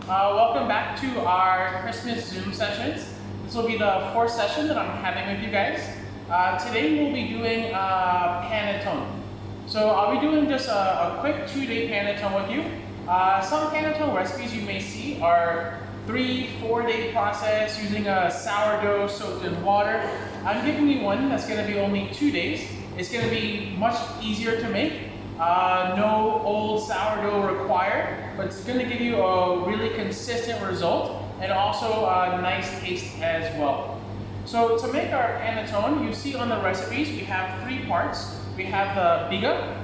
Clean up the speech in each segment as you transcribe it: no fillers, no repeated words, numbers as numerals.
Welcome back to our Christmas Zoom sessions. This will be the fourth session that I'm having with you guys. Today we'll be doing Panettone. So I'll be doing just a quick 2-day Panettone with you. Some Panettone recipes you may see are 3-4 day process using a sourdough soaked in water. I'm giving you one that's going to be only 2 days. It's going to be much easier to make. No old sourdough required, but it's going to give you a really consistent result and also a nice taste as well. So to make our panettone, you see on the recipes we have 3 parts. We have the biga,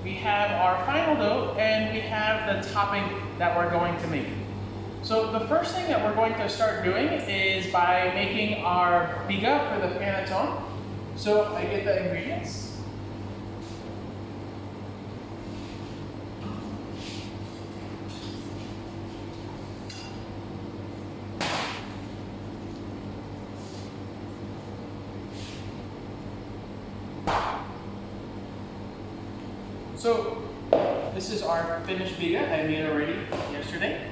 we have our final dough, and we have the topping that we're going to make. So the first thing that we're going to start doing is by making our biga for the panettone. So I get the ingredients. So this is our finished biga. I made already yesterday.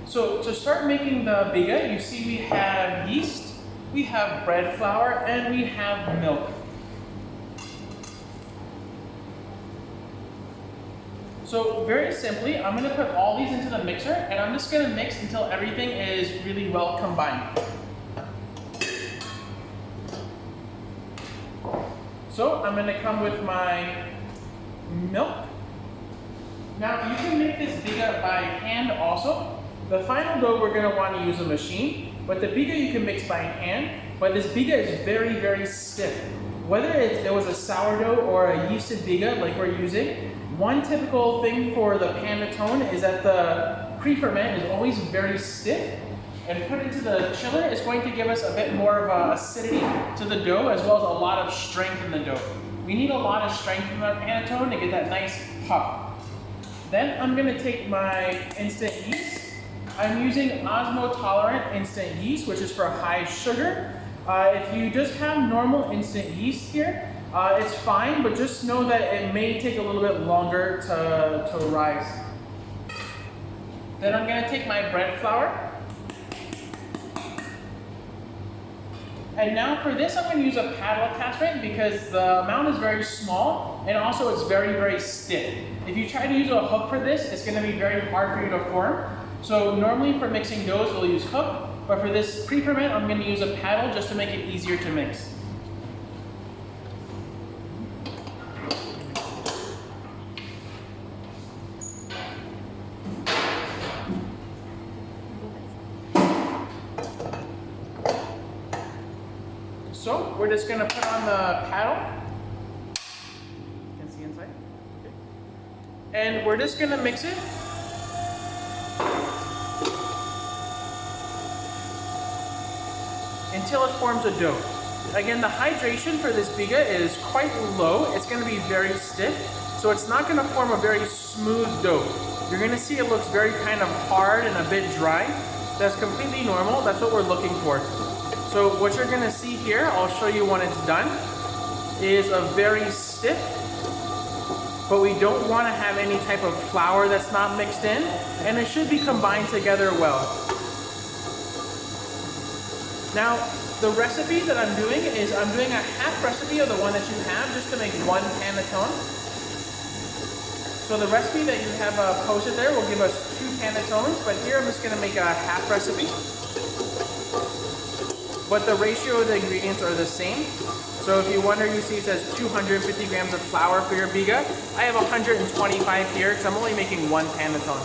So to start making the biga, you see we have yeast, we have bread flour, and we have milk. So very simply, I'm going to put all these into the mixer, and I'm just going to mix until everything is really well combined. So I'm going to come with my milk. Now you can make this biga by hand also. The final dough we're going to want to use a machine, but the biga you can mix by hand. But this biga is very, very stiff. Whether it was a sourdough or a yeasted biga like we're using, one typical thing for the panettone is that the pre-ferment is always very stiff. And put into the chiller is going to give us a bit more of acidity to the dough as well as a lot of strength in the dough. We need a lot of strength in our panettone to get that nice puff. Then I'm going to take my instant yeast. I'm using osmotolerant instant yeast, which is for high sugar. If you just have normal instant yeast here, it's fine, but just know that it may take a little bit longer to rise. Then I'm going to take my bread flour. And now for this, I'm going to use a paddle attachment because the amount is very small and also it's very, very stiff. If you try to use a hook for this, it's going to be very hard for you to form. So normally for mixing doughs, we'll use hook, but for this pre-ferment, I'm going to use a paddle just to make it easier to mix. So we're just going to put on the paddle. You can see inside. Okay. And we're just going to mix it. Until it forms a dough. Again, the hydration for this biga is quite low. It's going to be very stiff. So it's not going to form a very smooth dough. You're going to see it looks very kind of hard and a bit dry. That's completely normal. That's what we're looking for. So what you're going to see here, I'll show you when it's done, is a very stiff, but we don't want to have any type of flour that's not mixed in, and it should be combined together well. Now, the recipe that I'm doing is I'm doing a half recipe of the one that you have just to make one panettone. So the recipe that you have posted there will give us 2 panettones, but here I'm just going to make a half recipe. But the ratio of the ingredients are the same. So if you wonder, you see it says 250 grams of flour for your biga. I have 125 here because I'm only making one panettone.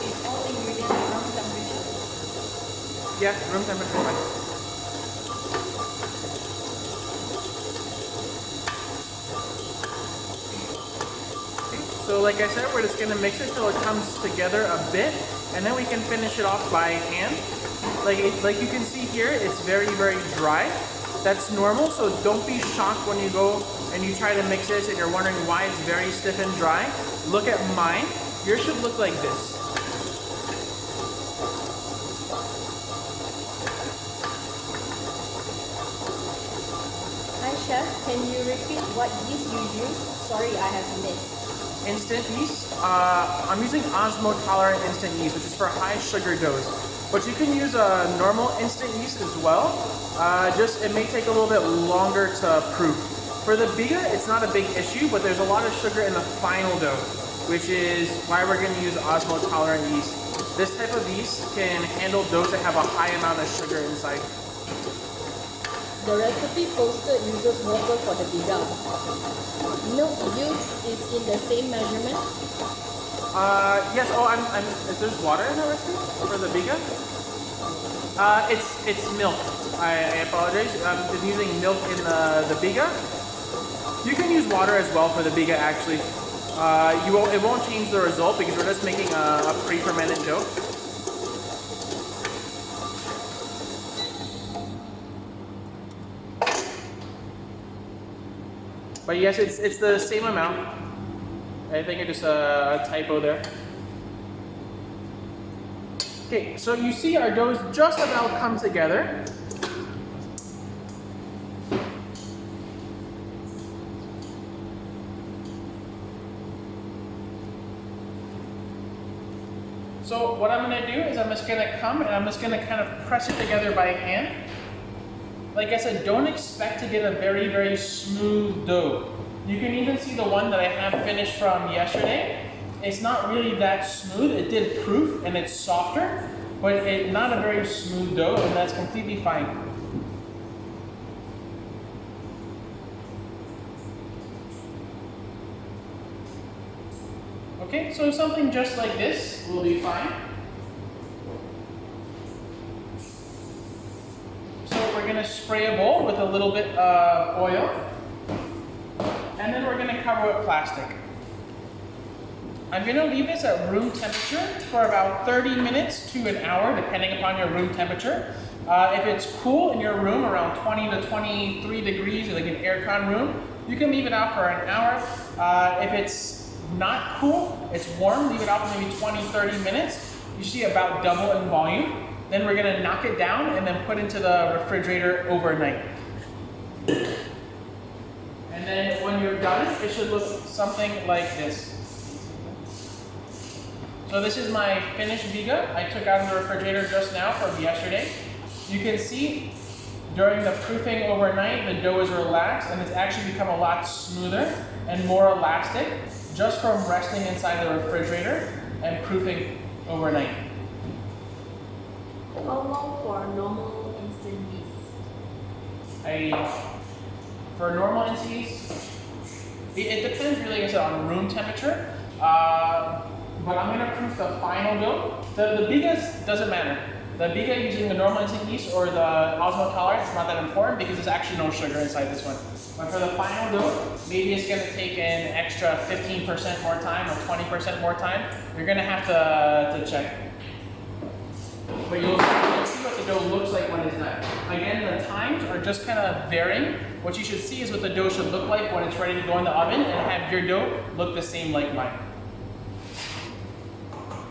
Is all ingredients room temperature? Yeah, room temperature fine. So like I said, we're just going to mix it till it comes together a bit, and then we can finish it off by hand. Like you can see here, it's very, very dry. That's normal, so don't be shocked when you go and you try to mix this and you're wondering why it's very stiff and dry. Look at mine. Yours should look like this. Hi Chef, can you repeat what yeast you use? Sorry, I have missed. Instant yeast. I'm using osmotolerant instant yeast, which is for high sugar doughs. But you can use a normal instant yeast as well. Just it may take a little bit longer to proof. For the biga, it's not a big issue, but there's a lot of sugar in the final dough, which is why we're going to use osmotolerant yeast. This type of yeast can handle doughs that have a high amount of sugar inside. The recipe posted uses water for the biga. Milk used is in the same measurement. Yes. Oh, is there water in the recipe for the biga? It's milk. I apologize. I'm using milk in the biga. You can use water as well for the biga. Actually, it won't change the result because we're just making a pre-fermented dough. But yes, it's the same amount. I think it's just a typo there. Okay, so you see our dough's just about come together. So what I'm going to do is I'm just going to come and I'm just going to kind of press it together by hand. Like I said, don't expect to get a very, very smooth dough. You can even see the one that I have finished from yesterday. It's not really that smooth. It did proof and it's softer, but it's not a very smooth dough, and that's completely fine. Okay, so something just like this will be fine. We're going to spray a bowl with a little bit of oil, and then we're going to cover with plastic. I'm going to leave this at room temperature for about 30 minutes to an hour, depending upon your room temperature. If it's cool in your room, around 20 to 23 degrees, like an aircon room, you can leave it out for an hour. If it's not cool, it's warm, leave it out for maybe 20, 30 minutes. You see about double in volume. Then we're going to knock it down and then put into the refrigerator overnight. And then when you're done, it should look something like this. So this is my finished biga I took out of the refrigerator just now from yesterday. You can see during the proofing overnight, the dough is relaxed and it's actually become a lot smoother and more elastic just from resting inside the refrigerator and proofing overnight. How long for normal instant yeast? For normal instant yeast, it depends really on room temperature. But I'm going to proof the final dough. The bigas doesn't matter. The biga using the normal instant yeast or the osmotolerant is not that important because there's actually no sugar inside this one. But for the final dough, maybe it's going to take an extra 15% more time or 20% more time. You're going to have to check. But you'll see what the dough looks like when it's done. Again, the times are just kind of varying. What you should see is what the dough should look like when it's ready to go in the oven and have your dough look the same like mine.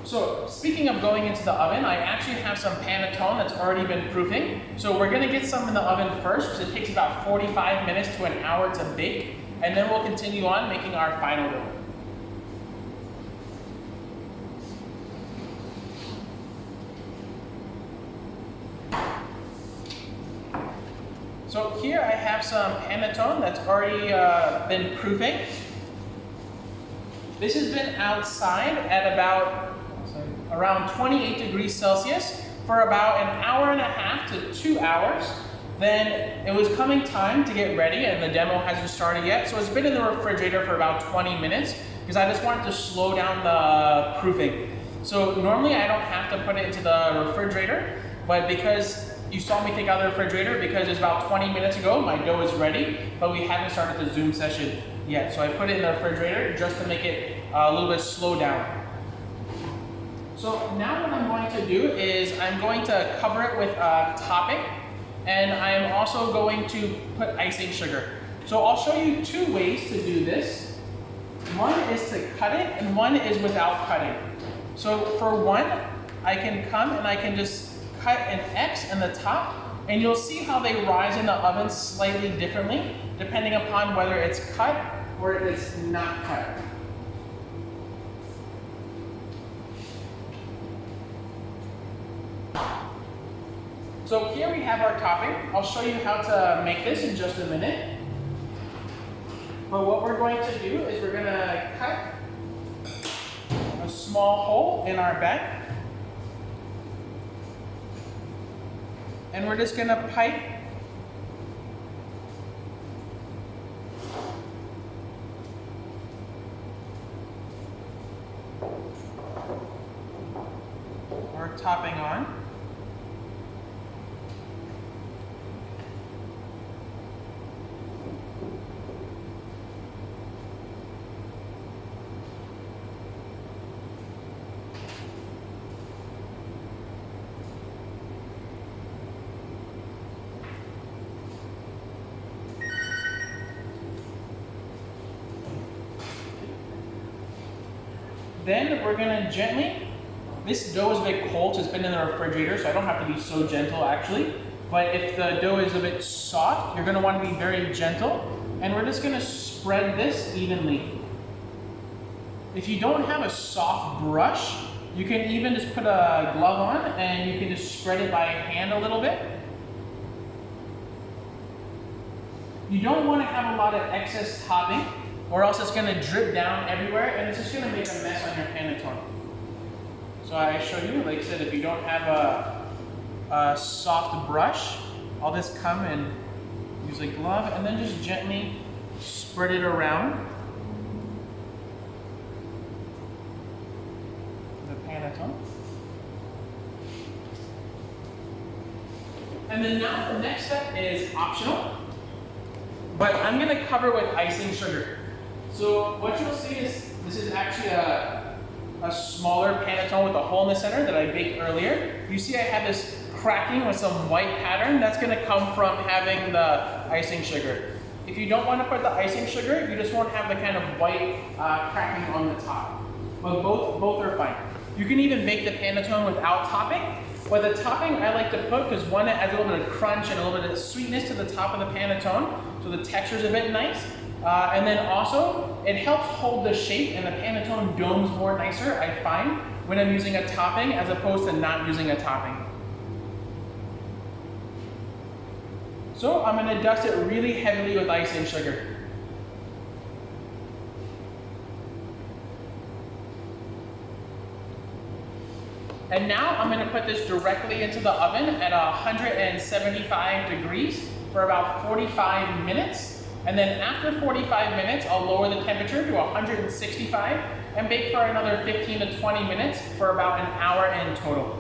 So speaking of going into the oven, I actually have some Panettone that's already been proofing. So we're going to get some in the oven first because it takes about 45 minutes to an hour to bake. And then we'll continue on making our final dough. So here I have some Panettone that's already been proofing. This has been outside at about around 28 degrees Celsius for about an hour and a half to 2 hours. Then it was coming time to get ready and the demo hasn't started yet. So it's been in the refrigerator for about 20 minutes because I just wanted to slow down the proofing. So normally I don't have to put it into the refrigerator, but because you saw me take out the refrigerator because it's about 20 minutes ago, my dough is ready, but we haven't started the Zoom session yet. So I put it in the refrigerator just to make it a little bit slow down. So now what I'm going to do is I'm going to cover it with a topping, and I'm also going to put icing sugar. So I'll show you two ways to do this. One is to cut it, and one is without cutting. So for one, I can come and I can just cut an X in the top And you'll see how they rise in the oven slightly differently, depending upon whether it's cut or it's not cut. So here we have our topping. I'll show you how to make this in just a minute. But what we're going to do is we're going to cut a small hole in our bed. And we're just going to pipe our topping on. Then we're gonna gently, this dough is a bit cold, so it's been in the refrigerator, so I don't have to be so gentle actually. But if the dough is a bit soft, you're gonna wanna be very gentle. And we're just gonna spread this evenly. If you don't have a soft brush, you can even just put a glove on and you can just spread it by hand a little bit. You don't wanna have a lot of excess topping, or else it's gonna drip down everywhere and it's just gonna make a mess on your panettone. So I show you, like I said, if you don't have a soft brush, I'll just come and use a glove and then just gently spread it around the panettone. And then now the next step is optional, but I'm gonna cover with icing sugar. So what you'll see is, this is actually a smaller panettone with a hole in the center that I baked earlier. You see I have this cracking with some white pattern. That's gonna come from having the icing sugar. If you don't wanna put the icing sugar, you just won't have the kind of white cracking on the top. But both are fine. You can even bake the panettone without topping. But the topping I like to put, because one, it adds a little bit of crunch and a little bit of sweetness to the top of the panettone, so the texture's a bit nice. And then also, it helps hold the shape and the panettone domes more nicer, I find, when I'm using a topping as opposed to not using a topping. So I'm gonna dust it really heavily with icing sugar. And now I'm gonna put this directly into the oven at 175 degrees for about 45 minutes. And then after 45 minutes, I'll lower the temperature to 165 and bake for another 15 to 20 minutes for about an hour in total.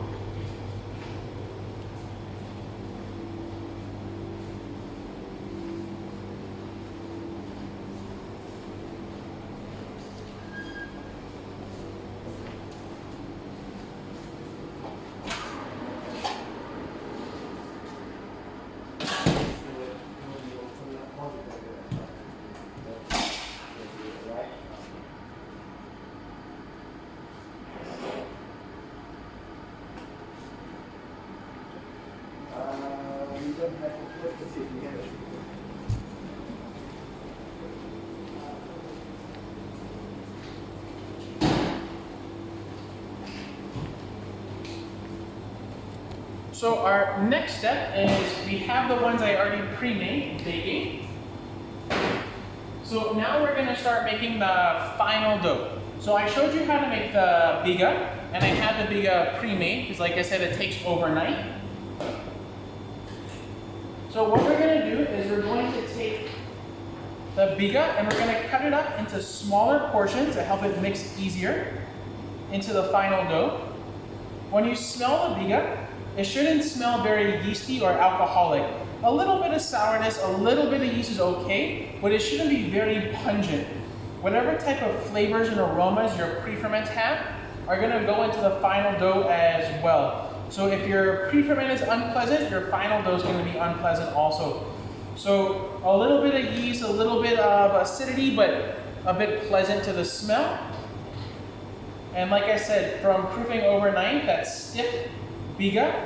So our next step is we have the ones I already pre-made baking. So now we're gonna start making the final dough. So I showed you how to make the biga, and I had the biga pre-made, because like I said, it takes overnight. So what we're gonna do is we're going to take the biga and we're gonna cut it up into smaller portions to help it mix easier into the final dough. When you smell the biga, it shouldn't smell very yeasty or alcoholic. A little bit of sourness, a little bit of yeast is okay, but it shouldn't be very pungent. Whatever type of flavors and aromas your pre-ferments have are gonna go into the final dough as well. So if your pre-ferment is unpleasant, your final dough is gonna be unpleasant also. So a little bit of yeast, a little bit of acidity, but a bit pleasant to the smell. And like I said, from proofing overnight, that stiff biga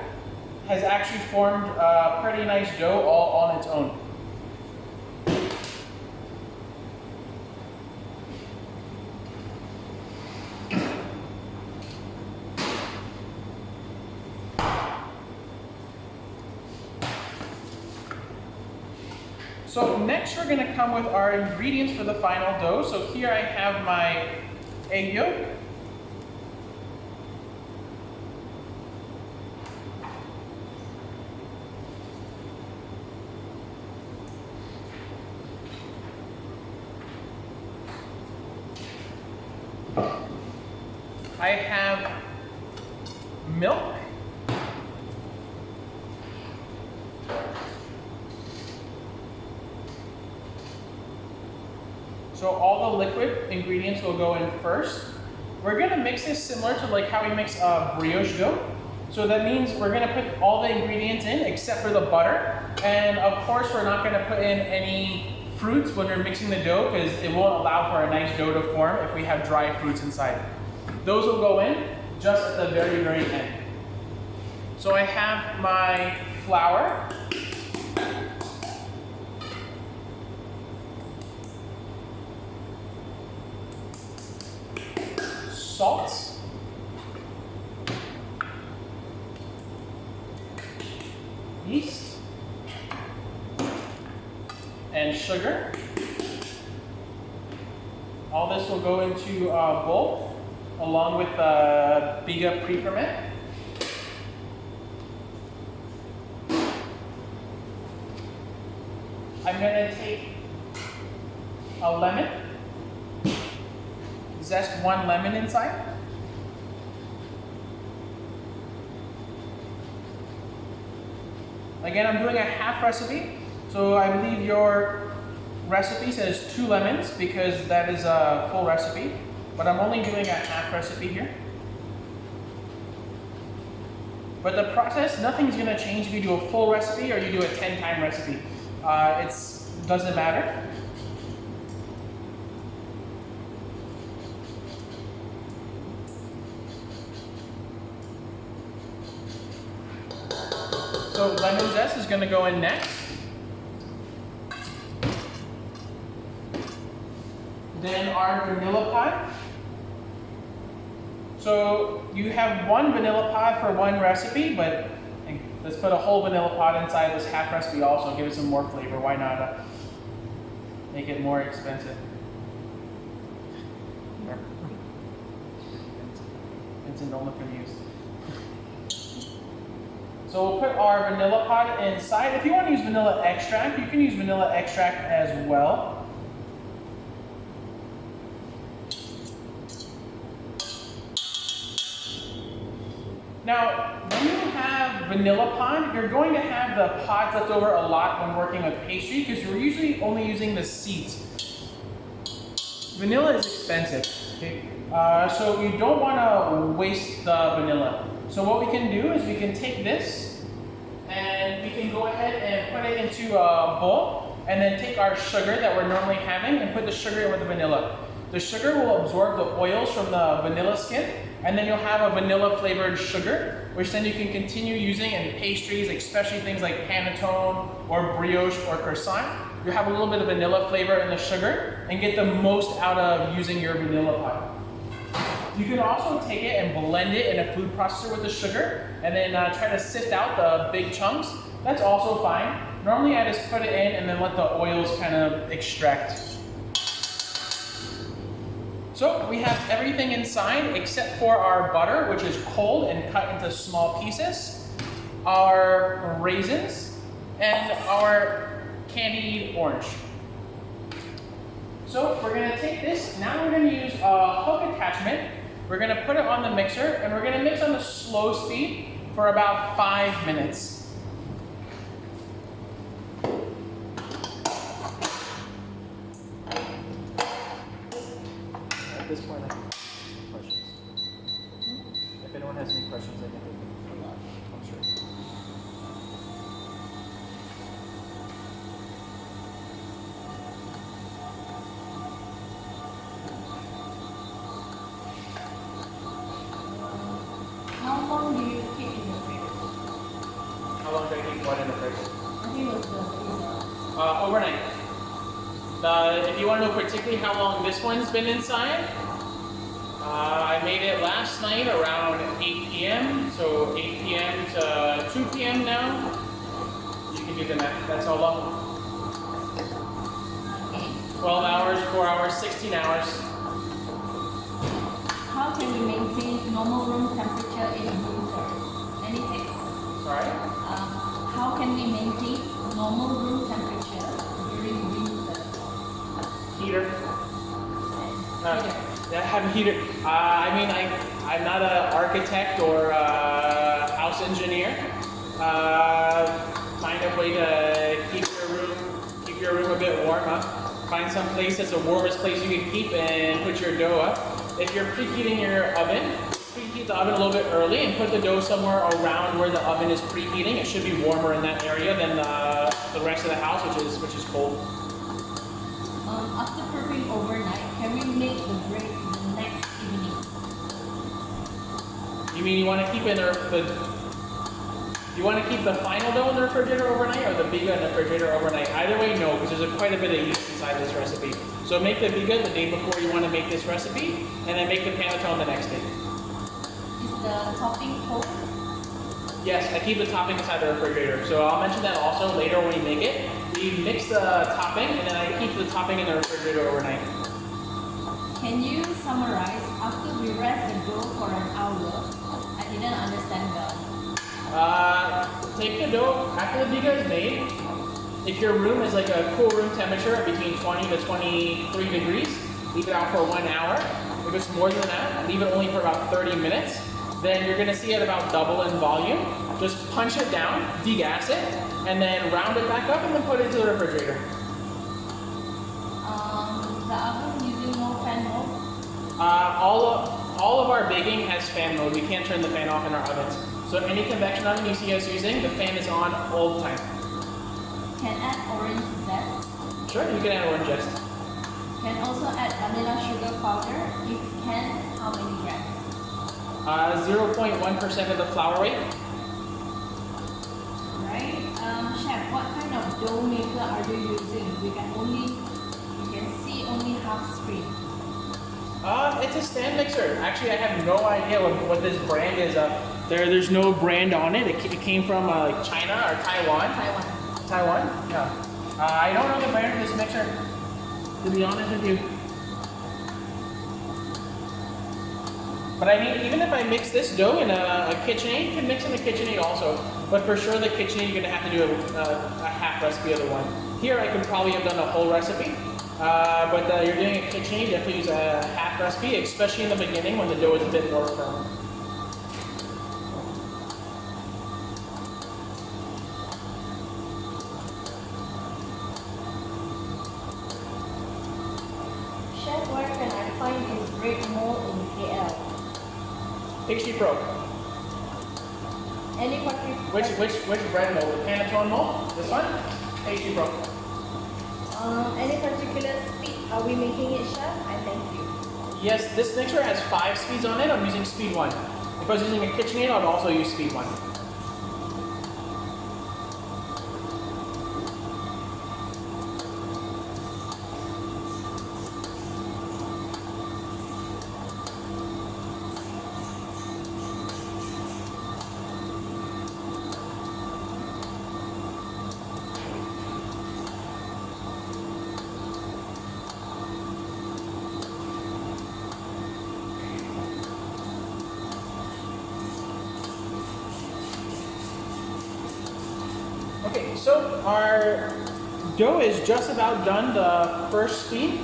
has actually formed a pretty nice dough all on its own. So next we're going to come with our ingredients for the final dough. So here I have my egg yolk. I have milk. So all the liquid ingredients will go in first. We're gonna mix this similar to like how we mix brioche dough. So that means we're gonna put all the ingredients in except for the butter. And of course, we're not gonna put in any fruits when we're mixing the dough because it won't allow for a nice dough to form if we have dry fruits inside. Those will go in just at the very, very end. So I have my flour. Salt, yeast, and sugar. All this will go into a bowl along with biga pre-ferment. I'm going to take a lemon. Zest one lemon inside. Again, I'm doing a half recipe, so I believe your recipe says 2 lemons because that is a full recipe, but I'm only doing a half recipe here. But the process, nothing's going to change if you do a full recipe or you do a 10-time recipe. It doesn't matter. So lemon zest is going to go in next. Then our vanilla pod. So you have 1 vanilla pod for 1 recipe, but let's put a whole vanilla pod inside this half recipe also, give it some more flavor. Why not make it more expensive? Vincent, don't look amused. So we'll put our vanilla pod inside. If you want to use vanilla extract, you can use vanilla extract as well. Now, when you have vanilla pod, you're going to have the pods left over a lot when working with pastry because you're usually only using the seeds. Vanilla is expensive, okay? So you don't want to waste the vanilla. So what we can do is we can take this and we can go ahead and put it into a bowl and then take our sugar that we're normally having and put the sugar in with the vanilla. The sugar will absorb the oils from the vanilla skin and then you'll have a vanilla flavored sugar, which then you can continue using in pastries, especially things like panettone or brioche or croissant. You have a little bit of vanilla flavor in the sugar and get the most out of using your vanilla pod. You can also take it and blend it in a food processor with the sugar and then try to sift out the big chunks. That's also fine. Normally I just put it in and then let the oils kind of extract. So we have everything inside except for our butter, which is cold and cut into small pieces, our raisins, and our candied orange. So we're going to take this, now we're going to use a hook attachment. We're going to put it on the mixer and we're going to mix on the slow speed for about 5 minutes. At this point, I have some questions. If anyone has any questions, I can take them. I'm sure. How long do you keep in the fridge? long should I keep one in the fridge? I think it was the pizza. Overnight. If you want to know particularly how long this one's been inside, I made it last night around 8 p.m. So 8 p.m. to 2 p.m. now. You can do the math. That's how long. Okay. 12 hours, 4 hours, 16 hours. How can we maintain normal room temperature in winter? Any tips? Sorry? How can we maintain normal room temperature during winter? Heater. Heater. Yeah, have a heater. I'm not an architect or a house engineer. Find a way to keep your room a bit warm up. Find some place that's the warmest place you can keep and put your dough up. If you're preheating your oven, preheat the oven a little bit early and put the dough somewhere around where the oven is preheating. It should be warmer in that area than the rest of the house, which is cold. After prepping overnight, can we make the bread the next evening? You mean you want to keep the final dough in the refrigerator overnight or the biga in the refrigerator overnight? Either way, no, because there's quite a bit of yeast inside this recipe. So make the biga the day before you want to make this recipe, and then make the panettone the next day. Is the topping cold? Yes, I keep the topping inside the refrigerator. So I'll mention that also later when we make it. We mix the topping, and then I keep the topping in the refrigerator overnight. Can you summarize after we rest the dough for an hour? I didn't understand well. Take the dough after the biga is made. If your room is like a cool room temperature between 20 to 23 degrees, leave it out for 1 hour. If it's more than that, leave it only for about 30 minutes. Then you're gonna see it about double in volume. Just punch it down, degas it, and then round it back up and then put it into the refrigerator. The oven using no fan mode? All of our baking has fan mode. We can't turn the fan off in our ovens. So any convection oven you see us using, the fan is on all the time. Can add orange zest? Sure, you can add orange zest. Can also add vanilla sugar powder. If can, how many grams? 0.1% of the flour weight. Right. Chef, what kind of dough maker are you using? We can see only half screen. It's a stand mixer. Actually, I have no idea what this brand is. There's no brand on it. It came from like China or Taiwan. Taiwan? Yeah. I don't know the brand of this mixer, to be honest with you. But I mean, even if I mix this dough in a KitchenAid, you can mix in the KitchenAid also. But for sure, the KitchenAid, you're gonna have to do a half recipe of the one. Here, I could probably have done a whole recipe. But you're doing a KitchenAid, definitely use a half recipe, especially in the beginning when the dough is a bit more firm. Chef, where can I find this bread mold in KL? Pastry Pro. Any particular? Which bread mold? The Panettone mold? This one? Pastry Pro. Any particular speed are we making it, Chef? I thank you. Yes, this mixer has 5 speeds on it. I'm using speed 1. If I was using a KitchenAid, I'd also use speed 1. Okay, so our dough is just about done, the first speed.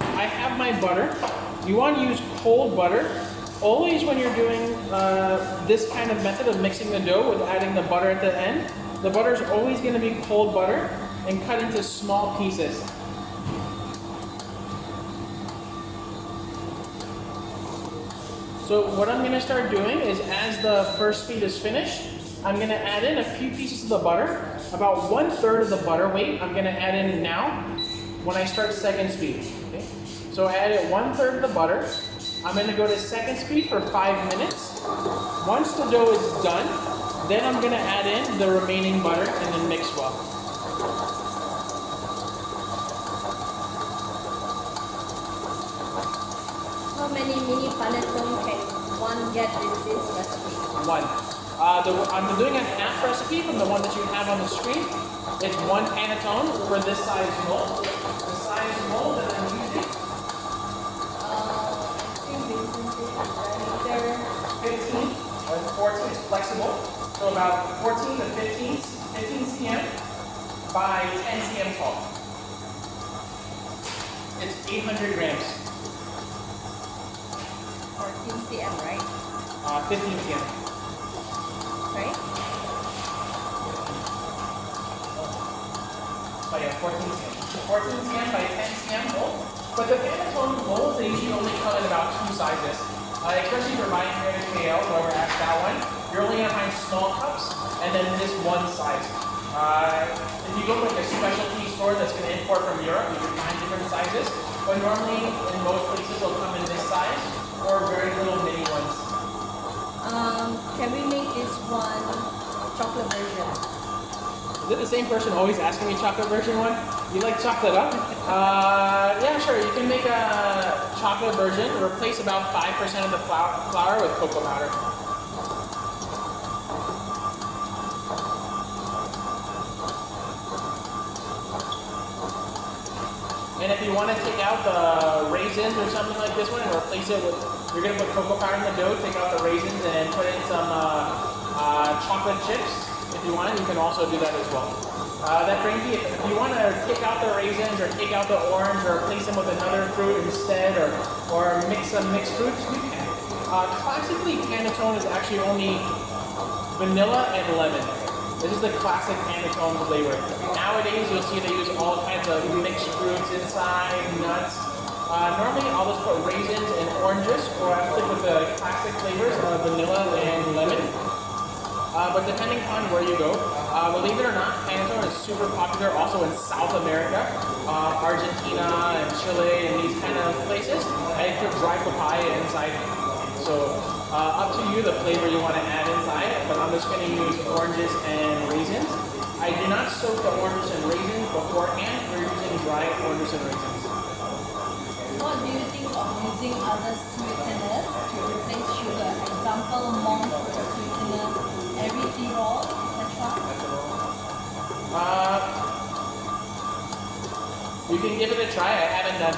I have my butter. You want to use cold butter. Always when you're doing this kind of method of mixing the dough with adding the butter at the end, the butter is always going to be cold butter and cut into small pieces. So what I'm going to start doing is as the first speed is finished, I'm going to add in a few pieces of the butter, about 1/3 of the butter weight. I'm going to add in now when I start second speed. Okay? So I added 1/3 of the butter. I'm going to go to second speed for 5 minutes. Once the dough is done, Then I'm gonna add in the remaining butter and then mix well. How many mini panettone can one get with this recipe? One. I'm doing a half recipe from the one that you have on the screen. It's 1 panettone for this size mold. The size mold that I'm using, I think diameter 15 or 14, it's flexible. So about 14 to 15 cm by 10 cm tall. It's 800 grams. 14 cm, right? 15 cm. Right? Oh yeah, 14 cm. 14 cm by 10 cm mold. But the Panettone molds, they usually only come in about 2 sizes. Especially if you're buying here at KL, where we're at that one, you're only gonna find small cups and then this one size. If you go to like a specialty store that's gonna import from Europe, you can find different sizes. But normally, in most places, they'll come in this size or very little mini ones. Can we make this one chocolate version? Is it the same person always asking me chocolate version one? You like chocolate up? Yeah, sure. You can make a chocolate version. Replace about 5% of the flour with cocoa powder. And if you want to take out the raisins or something like this one and replace it with, you're going to put cocoa powder in the dough, take out the raisins and put in some chocolate chips. If you want it, you can also do that as well. That brings you, if you want to take out the raisins or take out the orange or replace them with another fruit instead or mix some mixed fruits, you can. Classically, Panettone is actually only vanilla and lemon. This is the classic Panettone flavor. Nowadays, you'll see they use all kinds of mixed fruits inside, nuts. Normally, I'll just put raisins and oranges, or I'll stick with the classic flavors of vanilla and lemon. But depending on where you go, believe it or not, Panettone is super popular also in South America, Argentina and Chile and these kind of places. I put dry papaya inside. So up to you the flavor you want to add inside, but I'm just going to use oranges and raisins. I do not soak the oranges and raisins beforehand. We're using dry oranges and raisins. What do you think of using other sweeteners to replace sugar? Example, monk sweetener, erythritol, etc. You can give it a try. I haven't done.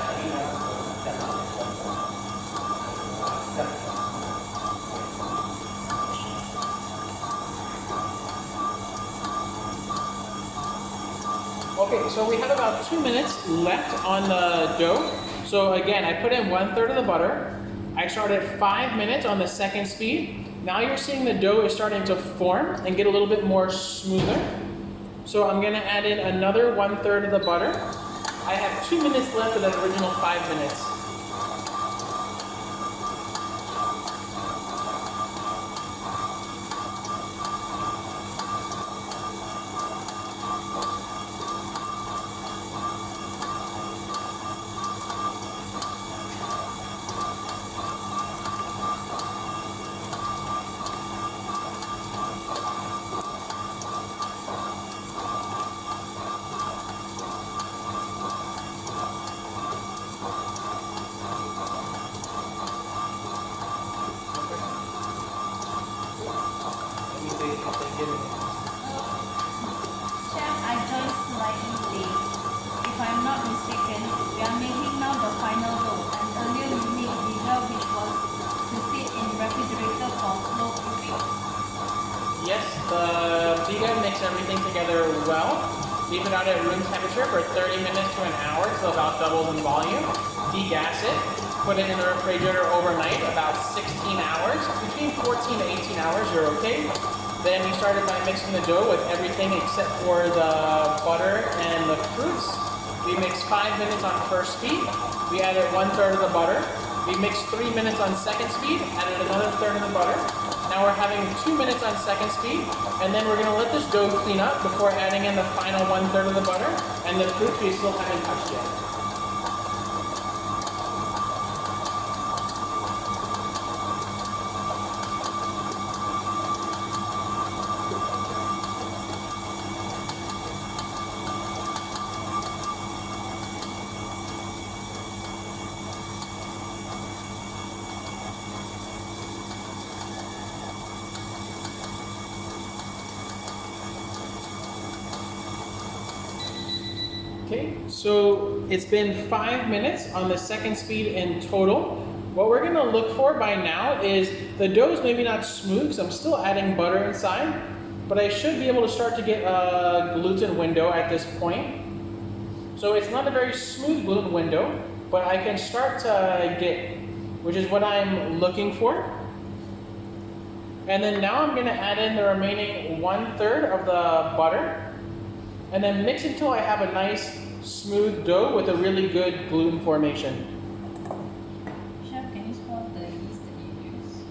Okay, so we have about 2 minutes left on the dough. So again, I put in 1/3 of the butter. I started 5 minutes on the second speed. Now you're seeing the dough is starting to form and get a little bit more smoother. So I'm gonna add in another 1/3 of the butter. I have 2 minutes left of the original 5 minutes. Chef, I joined slightly late. If I'm not mistaken, we are making now the final dough, and earlier we made biga, which was to sit in refrigerator for slow cooking. Yes, the biga makes everything together well. Leave it out at room temperature for 30 minutes to an hour, so about doubles in volume. Degas it. Put it in the refrigerator overnight, about 16 hours. Between 14 to 18 hours, you're okay. Then we started by mixing the dough with everything except for the butter and the fruits. We mixed 5 minutes on first speed. We added 1/3 of the butter. We mixed 3 minutes on second speed, added another third of the butter. Now we're having 2 minutes on second speed, and then we're gonna let this dough clean up before adding in the final 1/3 of the butter, and the fruits we still haven't touched yet. Okay, so it's been 5 minutes on the second speed in total. What we're gonna look for by now is the dough's maybe not smooth because I'm still adding butter inside, but I should be able to start to get a gluten window at this point. So it's not a very smooth gluten window, but I can start to get, which is what I'm looking for. And then now I'm gonna add in the remaining 1/3 of the butter, and then mix until I have a nice smooth dough with a really good gluten formation. Chef, can you spell the yeast that you use?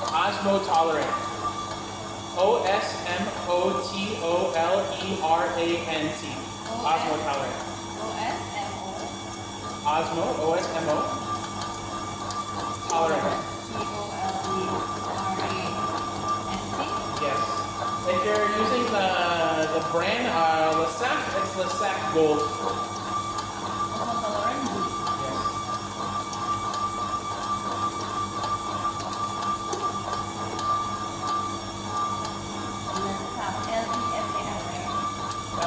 Osmotolerant. Osmotolerant. Osmotolerant. O-S-M-O. Osmo. Tolerant. T-O-L-E-R-A-N-T. Yes. If you're using the brand Lasac, it's Lasac Gold. Osmotolerant yeast. Yes.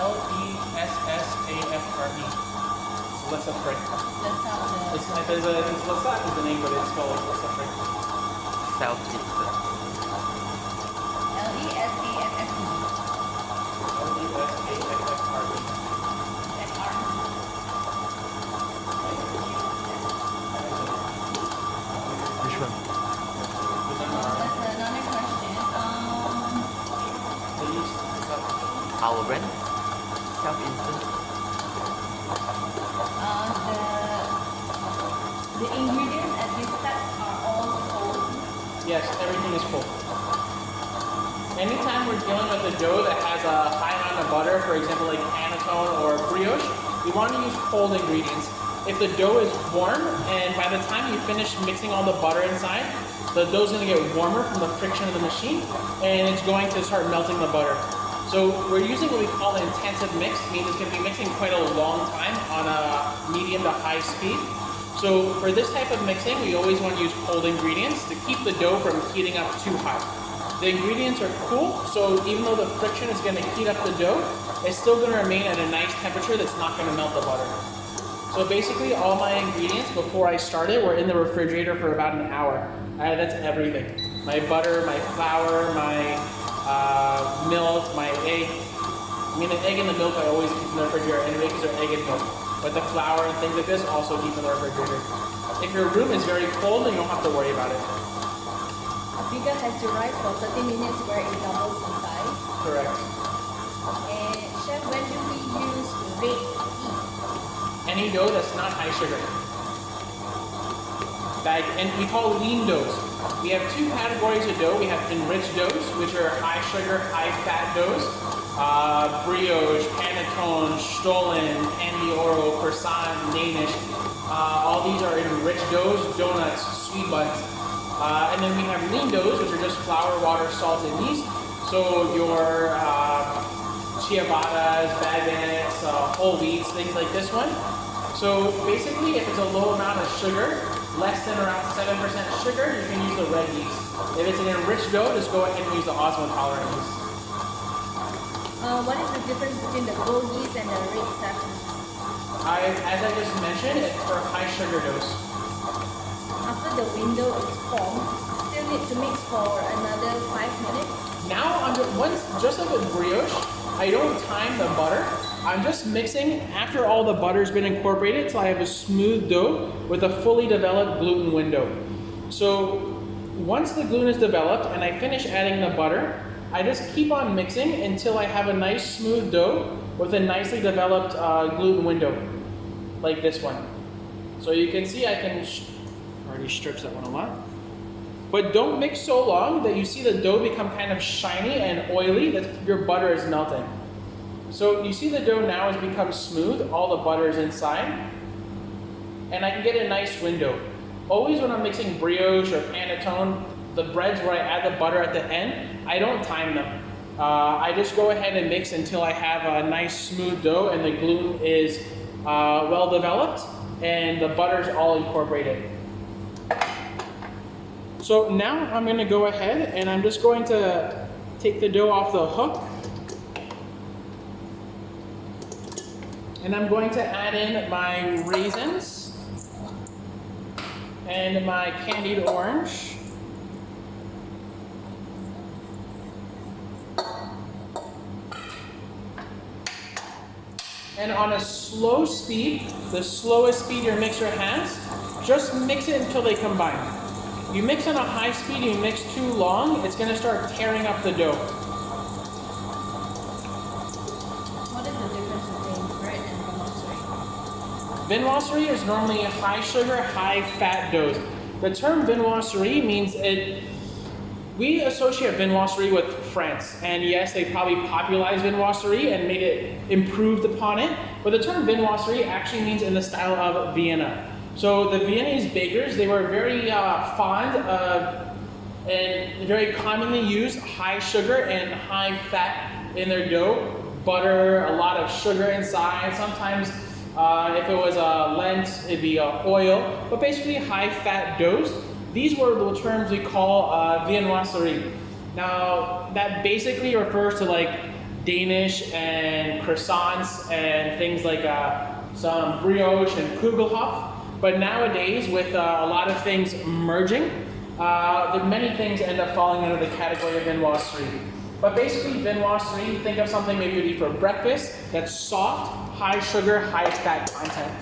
L-E-S-S-A-F-R-E. Lasac. It's Lasac is the name, but it's spelled like Lasac. Southeast. L-E-S-A-F-F-E. L-E-S-A-F-F-R-E. F-R. Which one? That's another question. The yeast stuff. Our brand? Southeastern. The ingredients at this step are all cold. Yes, everything is cold. Anytime we're dealing with a dough that has a high amount of butter, for example like panettone or brioche, we want to use cold ingredients. If the dough is warm, and by the time you finish mixing all the butter inside, the dough's going to get warmer from the friction of the machine, and it's going to start melting the butter. So we're using what we call an intensive mix, meaning it's going to be mixing quite a long time on a medium to high speed. So for this type of mixing, we always want to use cold ingredients to keep the dough from heating up too high. The ingredients are cool, so even though the friction is going to heat up the dough, it's still going to remain at a nice temperature that's not going to melt the butter. So basically all my ingredients before I started were in the refrigerator for about an hour. That's everything. My butter, my flour, my milk, my egg. I mean, the egg and the milk I always keep in the refrigerator anyway because they're egg and milk. But the flour and things like this also keep in the refrigerator. If your room is very cold, then you don't have to worry about it. A biga has to rise for 30 minutes where it doubles in size. Correct. And chef, when do we use red yeast? Any dough that's not high sugar. And we call lean doughs. We have two categories of dough. We have enriched doughs, which are high sugar, high fat doughs. Brioche, panettone, stollen, candioro, croissant, Danish. All these are enriched doughs, donuts, sweet buns. And then we have lean doughs, which are just flour, water, salt, and yeast. So your ciabattas, baguettes, whole wheats, things like this one. So basically, if it's a low amount of sugar, less than around 7% sugar, you can use the red yeast. If it's an enriched dough, just go ahead and use the osmotolerant yeast. What is the difference between the gold yeast and the red sap yeast? As I just mentioned, it's for high sugar doughs. After the window is formed, still need to mix for another 5 minutes. Now, just like with brioche, I don't time the butter. I'm just mixing after all the butter's been incorporated till I have a smooth dough with a fully developed gluten window. So once the gluten is developed and I finish adding the butter, I just keep on mixing until I have a nice smooth dough with a nicely developed gluten window, like this one. So you can see I can already stretch that one a lot. But don't mix so long that you see the dough become kind of shiny and oily that your butter is melting. So you see the dough now has become smooth, all the butter is inside, and I can get a nice window. Always when I'm mixing brioche or panettone, the breads where I add the butter at the end, I don't time them. I just go ahead and mix until I have a nice smooth dough and the gluten is well developed and the butter is all incorporated. So now I'm going to go ahead and I'm just going to take the dough off the hook. And I'm going to add in my raisins and my candied orange. And on a slow speed, the slowest speed your mixer has, just mix it until they combine. You mix on a high speed, you mix too long, it's going to start tearing up the dough. What is the difference between bread and vinoiserie? Vinoiserie is normally high sugar, high fat doughs. The term vinoiserie means we associate vinoiserie with France, and yes, they probably popularized vinoiserie and made it improved upon it, but the term vinoiserie actually means in the style of Vienna. So the Viennese bakers, they were very fond of and very commonly used high sugar and high fat in their dough, butter, a lot of sugar inside, sometimes if it was Lent, it'd be oil, but basically high fat doughs. These were the terms we call viennoiserie. Now, that basically refers to like Danish and croissants and things like some brioche and kugelhof. But nowadays, with a lot of things merging, many things end up falling under the category of viennoiserie. But basically, viennoiserie, think of something maybe you'd eat for breakfast that's soft, high sugar, high fat content.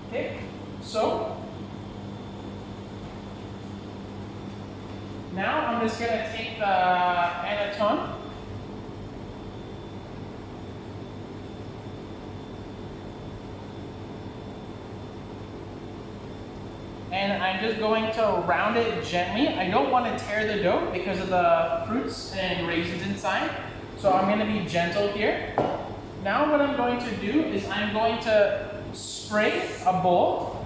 Okay, so now I'm just going to take the Panettone and I'm just going to round it gently. I don't want to tear the dough because of the fruits and raisins inside, so I'm going to be gentle here. Now what I'm going to do is I'm going to spray a bowl.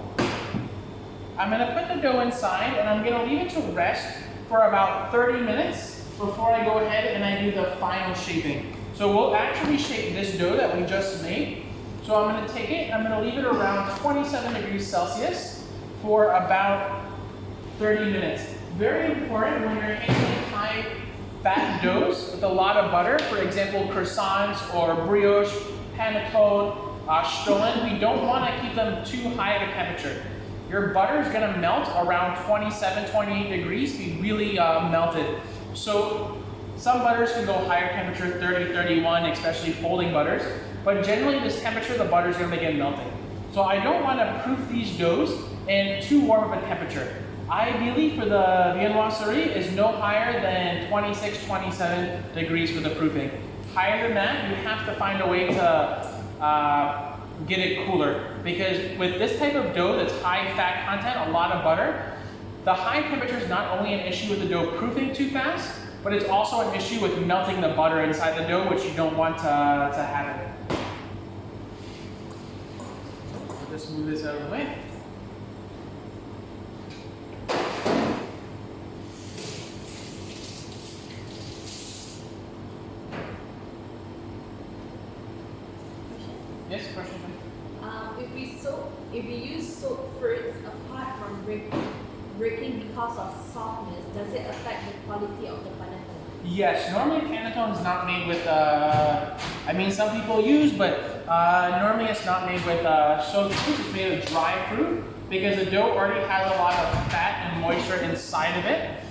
I'm going to put the dough inside and I'm going to leave it to rest for about 30 minutes before I go ahead and I do the final shaping. So we'll actually shape this dough that we just made. So I'm going to take it, I'm going to leave it around 27 degrees Celsius for about 30 minutes. Very important when you're making high fat doughs with a lot of butter, for example, croissants or brioche, panettone, stollen, we don't want to keep them too high at a temperature. Your butter is going to melt around 27, 28 degrees, be really melted. So some butters can go higher temperature, 30, 31, especially folding butters. But generally this temperature, the butter is going to begin melting. So I don't want to proof these doughs in too warm of a temperature. Ideally for the viennoiserie is no higher than 26, 27 degrees for the proofing. Higher than that, you have to find a way to get it cooler, because with this type of dough that's high fat content, a lot of butter, the high temperature is not only an issue with the dough proofing too fast, but it's also an issue with melting the butter inside the dough, which you don't want to have in it. So just move this out of the way. Yes, question. If we use soaked fruits apart from breaking because of softness, does it affect the quality of the panettone? Yes, normally panettone is not made with, I mean some people use, but normally it's not made with soaked fruit, it's made with dry fruit, because the dough already has a lot of fat and moisture inside of it.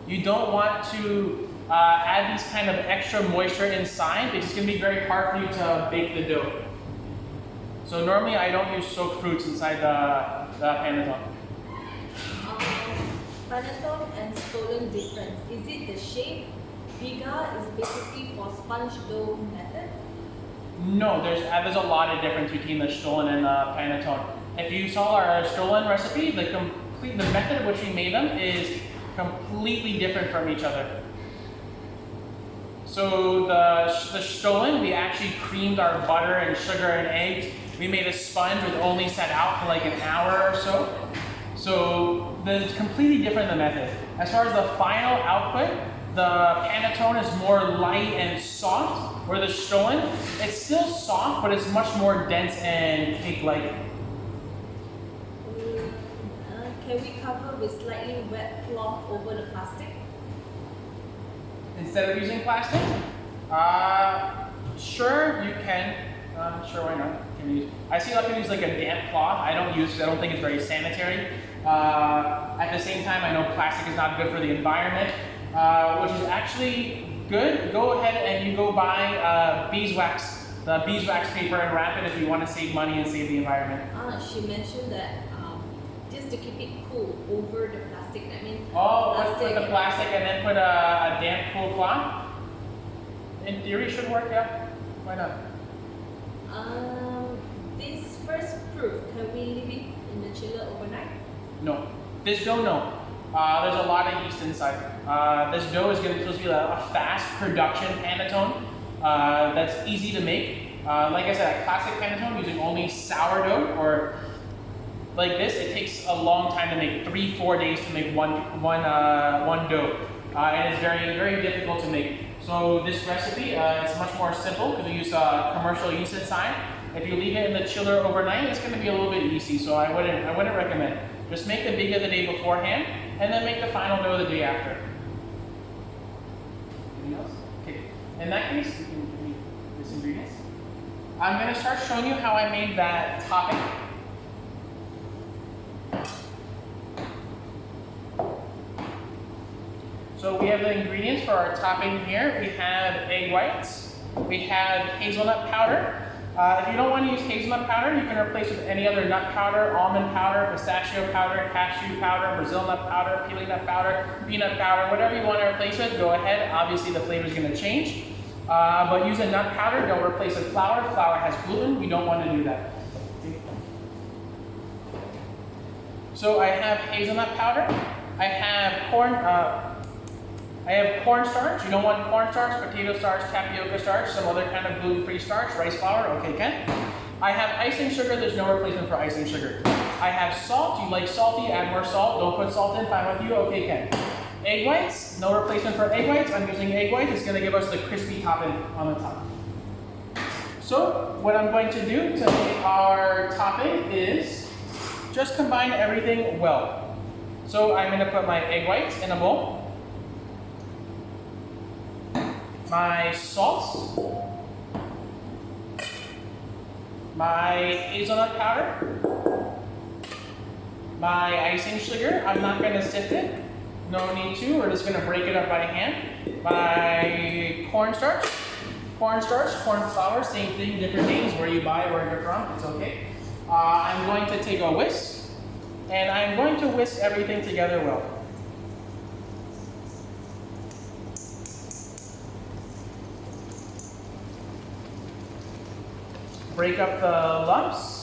You don't want to add these kind of extra moisture inside because it's going to be very hard for you to bake the dough. So normally I don't use soaked fruits inside the panettone. Panettone and stollen difference. Is it the shape? Biga is basically for sponge dough method? No, there's a lot of difference between the stollen and the panettone. If you saw our stollen recipe, the method in which we made them is completely different from each other. So the stollen, we actually creamed our butter and sugar and eggs. We made a sponge with only set out for like an hour or so. So it's completely different the method. As far as the final output, the Panettone is more light and soft, where the Stollen, it's still soft, but it's much more dense and cake-like. Can we cover with slightly wet cloth over the plastic? Instead of using plastic? Sure, you can. Sure, why not? I see a lot of people use like a damp cloth. I don't use it. I don't think it's very sanitary. At the same time, I know plastic is not good for the environment, which is actually good. Go ahead and you go buy beeswax, the beeswax paper, and wrap it if you want to save money and save the environment. She mentioned that just to keep it cool over the plastic. I mean, put the plastic and then put a damp cool cloth? In theory, should work, yeah. Why not? This first proof, can we leave it in the chiller overnight? No. This dough, no. There's a lot of yeast inside. This dough is supposed to be a fast production Panettone that's easy to make. Like I said, a classic Panettone using only sourdough, or like this, it takes a long time to make, 3-4 days to make one dough. And it's very, very difficult to make. So this recipe, it's much more simple because we use commercial yeast inside. If you leave it in the chiller overnight, it's going to be a little bit yeasty, so I wouldn't recommend. Just make the biga the day beforehand, and then make the final dough the day after. Anything else? Okay. In that case, you can give me this ingredients. I'm going to start showing you how I made that topping. So we have the ingredients for our topping here. We have egg whites. We have hazelnut powder. If you don't want to use hazelnut powder, you can replace it with any other nut powder, almond powder, pistachio powder, cashew powder, Brazil nut powder, peeling nut powder, peanut powder, whatever you want to replace it, go ahead. Obviously the flavor is going to change. But use a nut powder, don't replace it with flour. Flour has gluten, we don't want to do that. So I have hazelnut powder. I have cornstarch. You don't want cornstarch, potato starch, tapioca starch, some other kind of gluten-free starch, rice flour. Okay, Ken. I have icing sugar. There's no replacement for icing sugar. I have salt. You like salty, add more salt. Don't put salt in, fine with you. Okay, Ken. Egg whites. No replacement for egg whites. I'm using egg whites. It's going to give us the crispy topping on the top. So what I'm going to do to make our topping is just combine everything well. So I'm going to put my egg whites in a bowl. My salt, my hazelnut powder, my icing sugar. I'm not going to sift it. No need to. We're just going to break it up by hand. My cornstarch, corn flour, same thing, different names, where you buy, where you're from, it's okay. I'm going to take a whisk, and I'm going to whisk everything together well. Break up the lumps.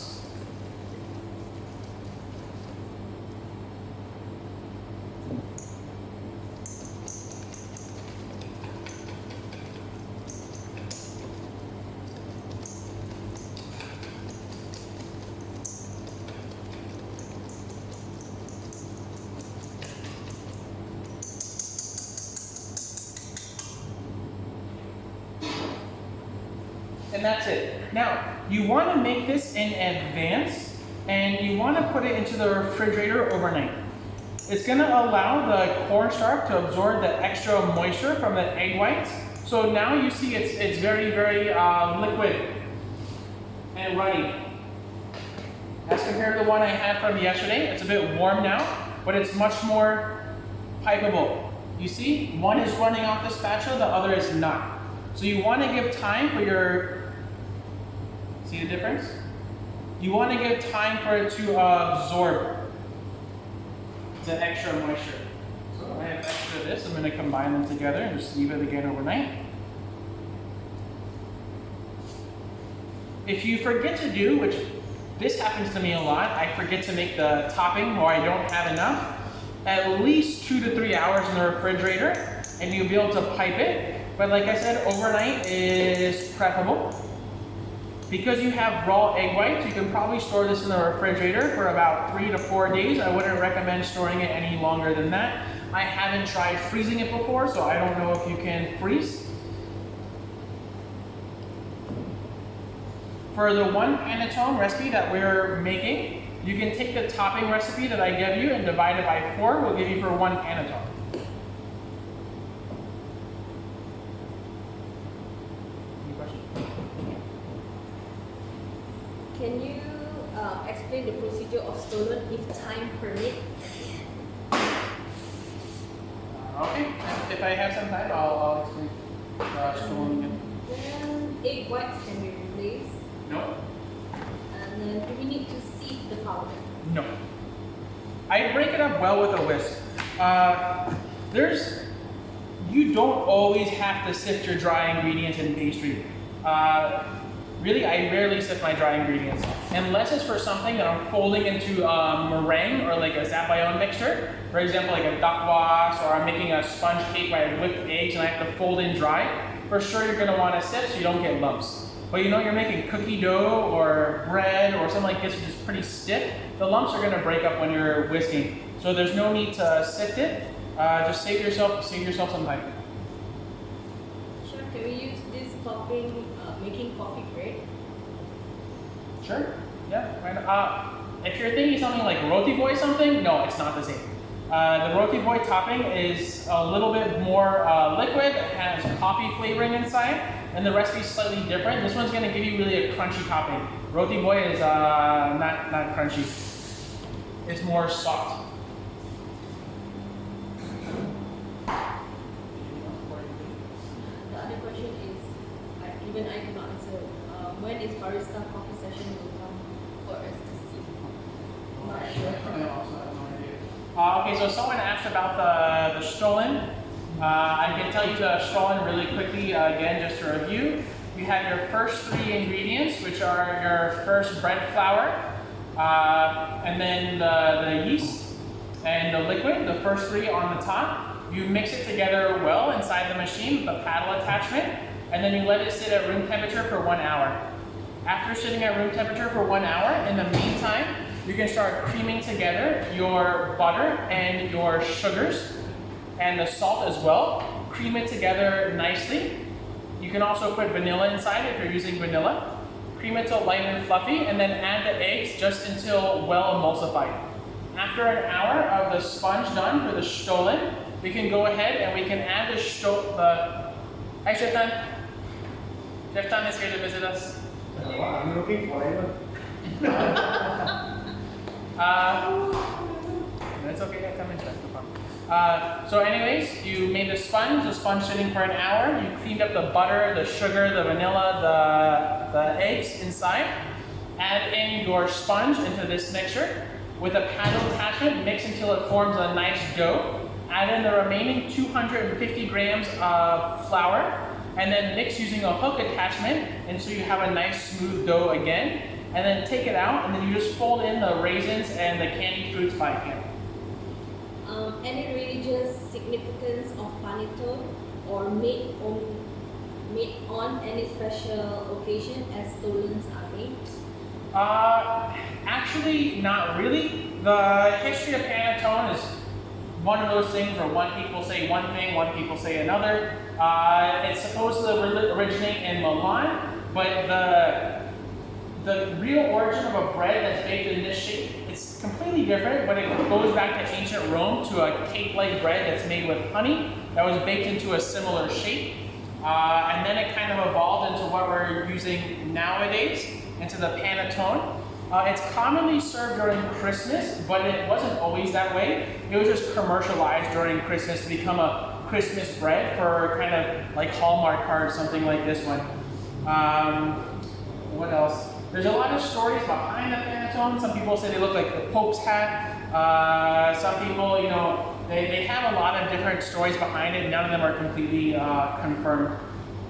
And that's it. Now, you want to make this in advance, and you want to put it into the refrigerator overnight. It's going to allow the cornstarch to absorb the extra moisture from the egg whites. So now you see it's very, very liquid and runny. As compared to the one I had from yesterday, it's a bit warm now, but it's much more pipeable. You see, one is running off the spatula, the other is not. So you want to give time for your, see the difference? You want to give time for it to absorb the extra moisture. So I have extra of this, I'm going to combine them together and just leave it again overnight. If you forget to do, which this happens to me a lot, I forget to make the topping or I don't have enough, at least 2 to 3 hours in the refrigerator and you'll be able to pipe it. But like I said, overnight is preferable. Because you have raw egg whites, you can probably store this in the refrigerator for about 3 to 4 days. I wouldn't recommend storing it any longer than that. I haven't tried freezing it before, so I don't know if you can freeze. For the one panettone recipe that we're making, you can take the topping recipe that I gave you and divide it by 4. We'll give you for one panettone. Any questions? Can you explain the procedure of stollen if time permits? Okay, if I have some time, I'll explain stollen again. Then egg whites can be replaced. No? And then do we need to sieve the powder? No. I break it up well with a whisk. You don't always have to sift your dry ingredients in pastry. Really, I rarely sift my dry ingredients. Unless it's for something that I'm folding into meringue or like a zabayon mixture. For example, like a dakwas, or I'm making a sponge cake where I whipped eggs and I have to fold in dry. For sure you're gonna wanna sift so you don't get lumps. But you know, you're making cookie dough or bread or something like this which is pretty stiff, the lumps are gonna break up when you're whisking. So there's no need to sift it. Just save yourself some time. Sure, can we use this topping making coffee bread? Sure. Yeah. Why not? If you're thinking something like roti boy something, no, it's not the same. The roti boy topping is a little bit more liquid. It has coffee flavoring inside, and the recipe is slightly different. This one's going to give you really a crunchy topping. Roti boy is not crunchy. It's more soft. The other question is, even I cannot answer. When is barista coffee session will come for us to see? Not sure. Okay, so someone asked about the stollen. I can tell you the stollen really quickly again, just to review. You have your first 3 ingredients, which are your first bread flour, and then the yeast and the liquid, the first 3 on the top. You mix it together well inside the machine with the paddle attachment, and then you let it sit at room temperature for 1 hour. After sitting at room temperature for 1 hour, in the meantime, you can start creaming together your butter and your sugars and the salt as well. Cream it together nicely. You can also put vanilla inside if you're using vanilla. Cream it till light and fluffy, and then add the eggs just until well emulsified. After an hour of the sponge done for the stollen, we can go ahead and we can add the Hi, Chef Tan. Chef Tan is here to visit us. I'm looking for it. That's okay, yeah, come in, Chef. No problem. So anyways, you made the sponge sitting for an hour. You cleaned up the butter, the sugar, the vanilla, the eggs inside. Add in your sponge into this mixture. With a paddle attachment, mix until it forms a nice dough. Add in the remaining 250 grams of flour, and then mix using a hook attachment until you have a nice smooth dough again. And then take it out, and then you just fold in the raisins and the candied fruits by hand. Any religious significance of panettone or made on any special occasion as stollens are made? Actually, not really. The history of panettone is one of those things where one people say one thing, one people say another. It's supposed to originate in Milan, but the real origin of a bread that's baked in this shape, it's completely different, but it goes back to ancient Rome, to a cake-like bread that's made with honey that was baked into a similar shape. And then it kind of evolved into what we're using nowadays, into the panettone. It's commonly served during Christmas, but it wasn't always that way. It was just commercialized during Christmas to become a Christmas bread for kind of like Hallmark cards, something like this one. What else? There's a lot of stories behind the panettone. Some people say they look like the Pope's hat. Some people, you know, they have a lot of different stories behind it. None of them are completely confirmed.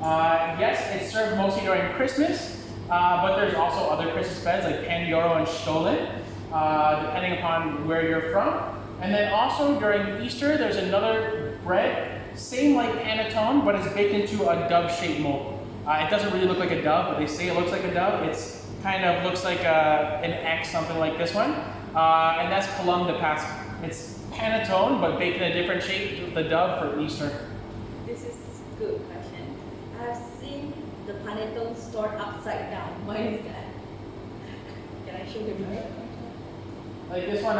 Yes, it's served mostly during Christmas. But there's also other Christmas breads like Pandoro and Stollen, depending upon where you're from. And then also during Easter, there's another bread, same like panettone, but it's baked into a dove-shaped mold. It doesn't really look like a dove, but they say it looks like a dove. It's kind of looks like an X, something like this one. And that's Colombe de Pascua. It's panettone, but baked in a different shape with the dove for Easter. This is good question. I've seen the panettone stored upside down. Why is that? Can I show them? Like this one,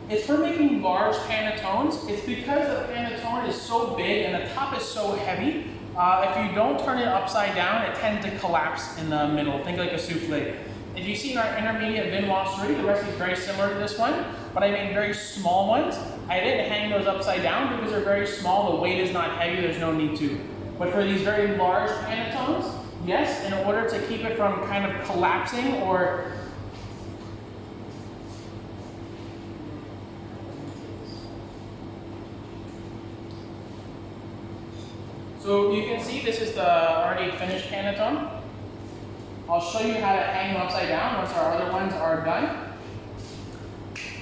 it's for making large panettones. It's because the panettone is so big and the top is so heavy. If you don't turn it upside down, it tends to collapse in the middle. Think like a souffle. If you see in our intermediate Vinoise 3, the recipe is very similar to this one, but I made very small ones. I didn't hang those upside down because they're very small. The weight is not heavy. There's no need to. But for these very large panettones, yes, in order to keep it from kind of collapsing or so you can see this is the already finished panettone. I'll show you how to hang them upside down once our other ones are done.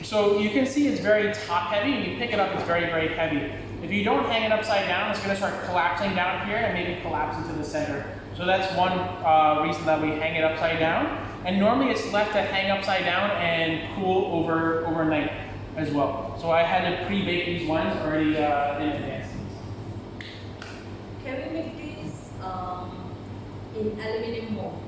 So you can see it's very top heavy. When you pick it up, it's very, very heavy. If you don't hang it upside down, it's going to start collapsing down here and maybe collapse into the center. So that's one reason that we hang it upside down. And normally it's left to hang upside down and cool overnight as well. So I had to pre-bake these ones already in advance. Can we make these in aluminum mold?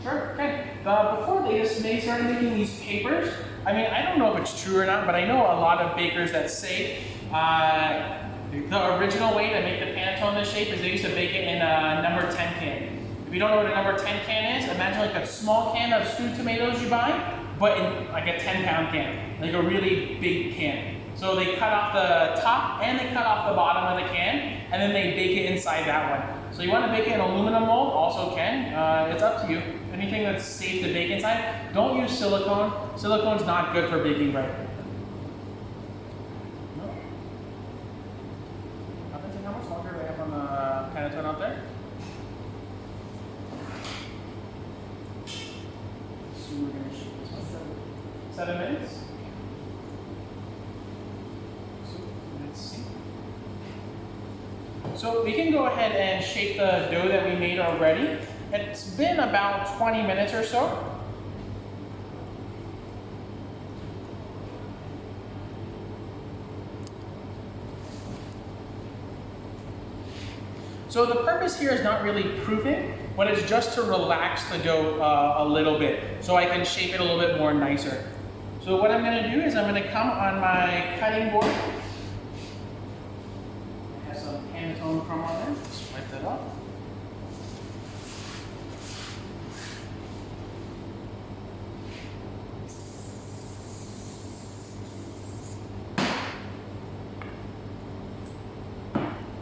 Sure, okay. Before they started making these papers, I mean, I don't know if it's true or not, but I know a lot of bakers that say the original way to make the panettone this shape is they used to bake it in a number 10 can. If you don't know what a number 10 can is, imagine like a small can of stewed tomatoes you buy, but in like a 10-pound can, like a really big can. So they cut off the top and they cut off the bottom of the can, and then they bake it inside that one. So you want to bake it in aluminum mold, also can. It's up to you. Anything that's safe to bake inside. Don't use silicone. Silicone's not good for baking bread. No. How much longer do I have on the panettone out there? So we're going to shoot this one. 7 minutes. So we can go ahead and shape the dough that we made already. It's been about 20 minutes or so. So the purpose here is not really proofing, but it's just to relax the dough a little bit so I can shape it a little bit more nicer. So what I'm going to do is I'm going to come on my cutting board. Panettone crumb on there. Just wipe that off.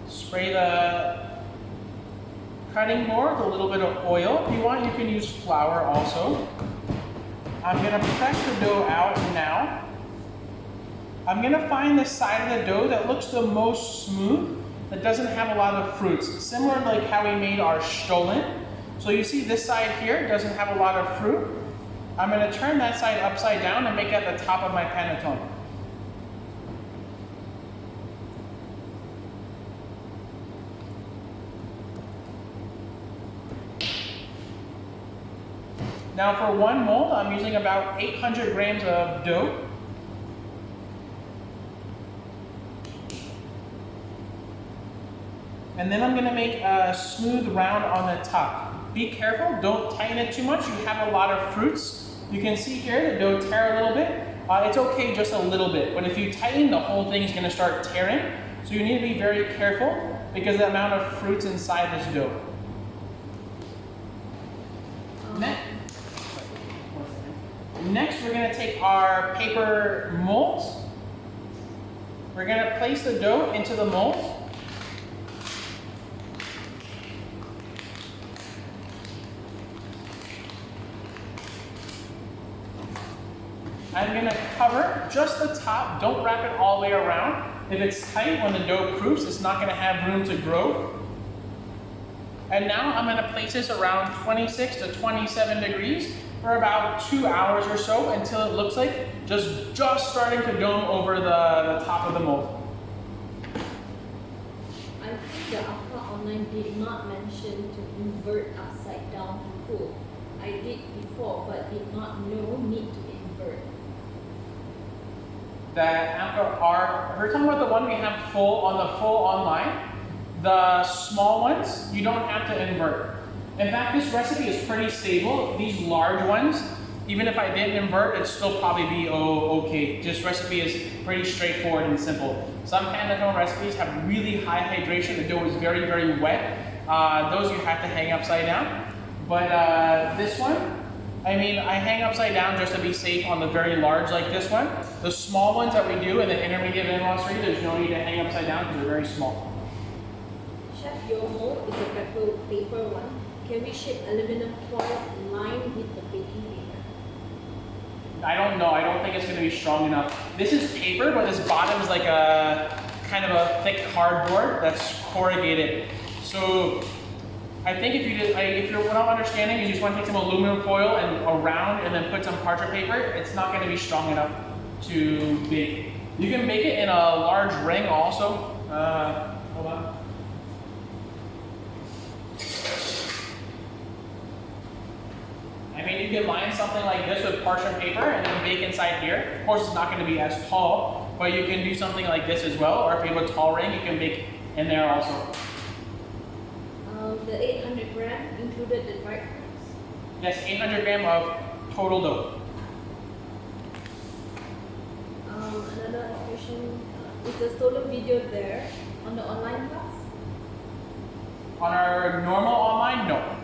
Spray the cutting board with a little bit of oil. If you want, you can use flour also. I'm going to press the dough out now. I'm going to find the side of the dough that looks the most smooth, that doesn't have a lot of fruits, similar like how we made our stollen. So you see this side here doesn't have a lot of fruit. I'm going to turn that side upside down and make that the top of my panettone. Now for one mold, I'm using about 800 grams of dough. And then I'm going to make a smooth round on the top. Be careful, don't tighten it too much. You have a lot of fruits. You can see here the dough tear a little bit. It's okay just a little bit, but if you tighten, the whole thing is going to start tearing. So you need to be very careful because of the amount of fruits inside this dough. Next, we're going to take our paper molds. We're going to place the dough into the mold. I'm going to cover just the top. Don't wrap it all the way around. If it's tight, when the dough proofs, it's not going to have room to grow. And now I'm going to place this around 26 to 27 degrees for about 2 hours or so until it looks like just starting to dome over the top of the mold. I think the Aqua online did not mention to invert upside down to cool. I I did before but did not know need to invert. The Angelo are, we're talking about the one we have full online. The small ones, you don't have to invert. In fact, this recipe is pretty stable. These large ones, even if I didn't invert, it'd still probably be okay. This recipe is pretty straightforward and simple. Some Panettone recipes have really high hydration. The dough is very, very wet. Those you have to hang upside down. But this one, I mean, I hang upside down just to be safe on the very large like this one. The small ones that we do in the intermediate anniversary, there's no need to hang upside down because they're very small. Chef, your mold is a paper one. Can we shape aluminum foil lined with the baking paper? I don't know. I don't think it's going to be strong enough. This is paper, but this bottom is like a kind of a thick cardboard that's corrugated. So I think if you're what I'm understanding is you just want to take some aluminum foil and around and then put some parchment paper, it's not going to be strong enough to bake. You can bake it in a large ring also. Hold on. I mean, you can line something like this with parchment paper and then bake inside here. Of course, it's not going to be as tall, but you can do something like this as well. Or if you have a tall ring, you can bake in there also. The 800 gram included the dried fruits. Yes, 800 gram of total dough. Another question, is the stolen video there on the online class? On our normal online, no.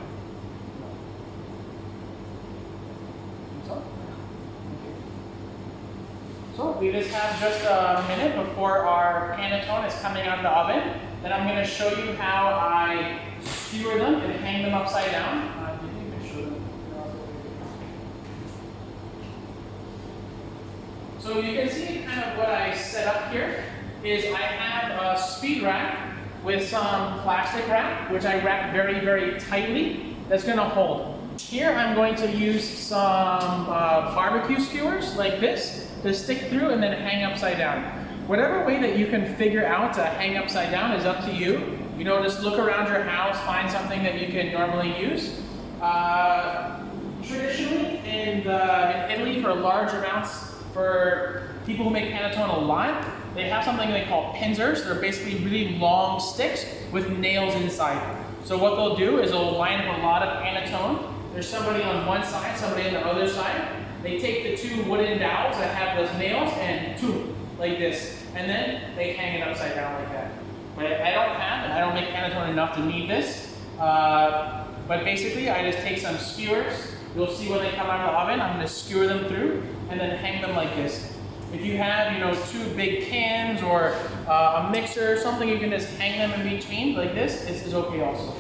So we just have just a minute before our Panettone is coming out of the oven. Then I'm going to show you how I skewer them and hang them upside down. So you can see kind of what I set up here is I have a speed rack with some plastic wrap, which I wrap very, very tightly. That's going to hold. Here I'm going to use some barbecue skewers like this to stick through and then hang upside down. Whatever way that you can figure out to hang upside down is up to you. You know, just look around your house, find something that you can normally use. Traditionally in Italy, for large amounts, for people who make Panettone a lot, they have something they call pincers. They're basically really long sticks with nails inside. So what they'll do is they'll line up a lot of Panettone. There's somebody on one side, somebody on the other side. They take the two wooden dowels that have those nails and like this, and then they hang it upside down like that. But I don't make Panettone enough to need this. But basically, I just take some skewers. You'll see when they come out of the oven, I'm going to skewer them through and then hang them like this. If you have, you know, two big cans or a mixer or something, you can just hang them in between like this. This is okay also.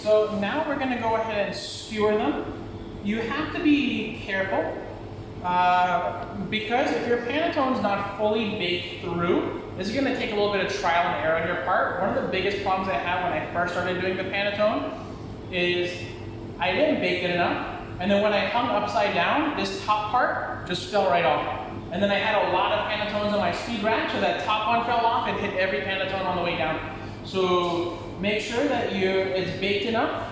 So now we're gonna go ahead and skewer them. You have to be careful because if your panettone's not fully baked through, this is gonna take a little bit of trial and error on your part. One of the biggest problems I had when I first started doing the panettone is I didn't bake it enough, and then when I hung upside down, this top part just fell right off. And then I had a lot of panettones on my speed rack, so that top one fell off and hit every panettone on the way down. So make sure that it's baked enough.